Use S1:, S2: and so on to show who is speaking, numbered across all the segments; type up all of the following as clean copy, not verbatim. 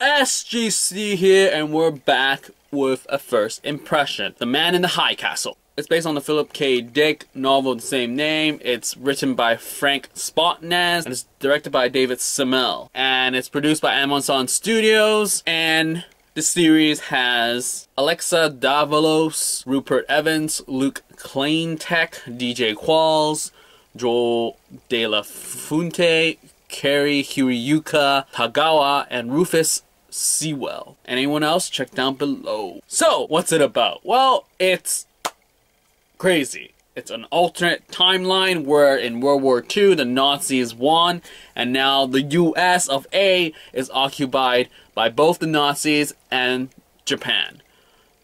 S1: SGC here, and we're back with a first impression. The Man in the High Castle. It's based on the Philip K. Dick novel of the same name. It's written by Frank Spotnitz, and it's directed by David Semel. And it's produced by Amazon Studios, and this series has Alexa Davalos, Rupert Evans, Luke Kleintank, DJ Qualls, Joel De La Fuente, Cary-Hiroyuki Tagawa, and Rufus Sewell. Anyone else? Check down below. So, what's it about? Well, it's crazy. It's an alternate timeline where in World War II the Nazis won, and now the US of A is occupied by both the Nazis and Japan.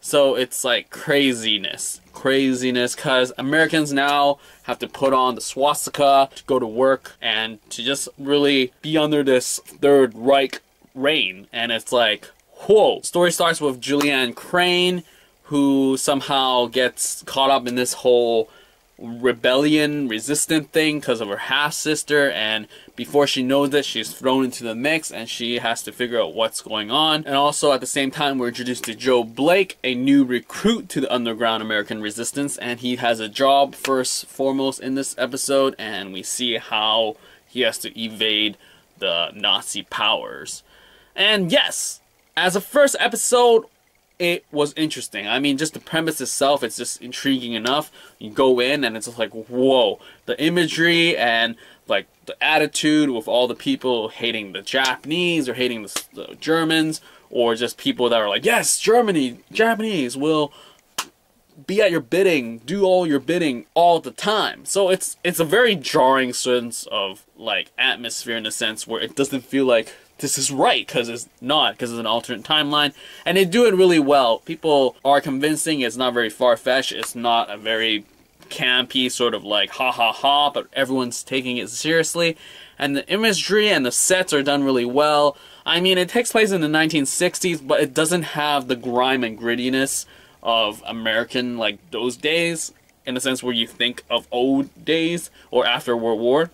S1: So it's like craziness, because Americans now have to put on the swastika to go to work and to just really be under this Third Reich reign. And it's like, whoa. Story starts with Julianne Crane, who somehow gets caught up in this whole rebellion, resistant thing because of her half-sister, and before she knows it, she's thrown into the mix and she has to figure out what's going on. And also at the same time, we're introduced to Joe Blake, a new recruit to the underground American resistance, and he has a job first foremost in this episode, and we see how he has to evade the Nazi powers. And yes, as a first episode, it was interesting. I mean, just the premise itself, it's just intriguing enough. You go in and it's just like, whoa. The imagery and like the attitude with all the people hating the Japanese or hating the Germans, or just people that are like, yes, Japanese will be at your bidding, do all your bidding all the time. So it's a very jarring sense of like atmosphere, in a sense where it doesn't feel like this is right, because it's not, because it's an alternate timeline, and they do it really well. People are convincing, it's not very far-fetched, it's not a very campy sort of like ha ha ha, but everyone's taking it seriously, and the imagery and the sets are done really well. I mean, it takes place in the 1960s, but it doesn't have the grime and grittiness of American, like, those days, in a sense where you think of old days or after World War,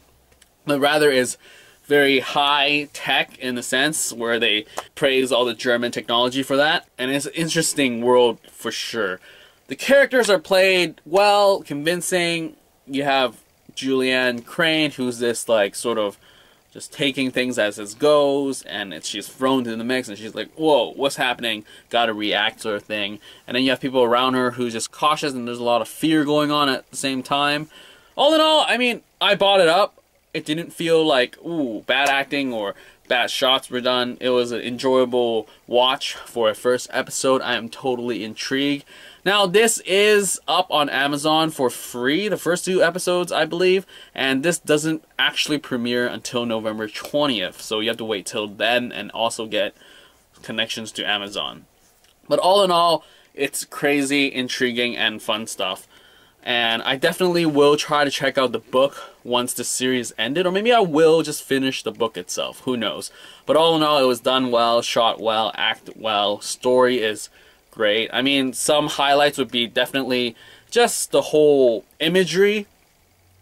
S1: but rather is very high tech in the sense where they praise all the German technology for that. And it's an interesting world for sure. The characters are played well, convincing. You have Julianne Crane, who's this like sort of just taking things as it goes, and she's thrown into the mix and she's like, whoa, what's happening? Gotta react, sort of thing. And then you have people around her who's just cautious, and there's a lot of fear going on at the same time. All in all, I mean, I bought it up. It didn't feel like, ooh, bad acting or bad shots were done. It was an enjoyable watch for a first episode. I am totally intrigued. Now, this is up on Amazon for free, the first 2 episodes, I believe. And this doesn't actually premiere until November 20th. So you have to wait till then and also get connections to Amazon. But all in all, it's crazy, intriguing, and fun stuff. And I definitely will try to check out the book once the series ended. Or maybe I will just finish the book itself. Who knows? But all in all, it was done well, shot well, acted well. Story is great. I mean, some highlights would be definitely just the whole imagery,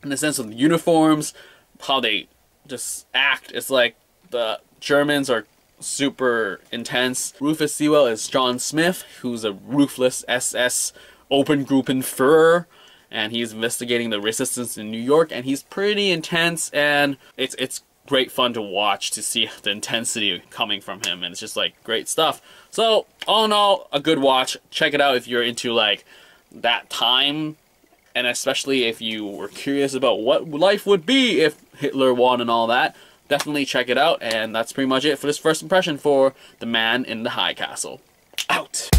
S1: in the sense of the uniforms, how they just act. It's like the Germans are super intense. Rufus Sewell is John Smith, who's a ruthless SS Obergruppenführer. And he's investigating the resistance in New York, and he's pretty intense, and it's great fun to watch, to see the intensity coming from him, and it's just like great stuff. So all in all, a good watch. Check it out if you're into like that time, and especially if you were curious about what life would be if Hitler won and all that. Definitely check it out, and that's pretty much it for this first impression for The Man in the High Castle. Out!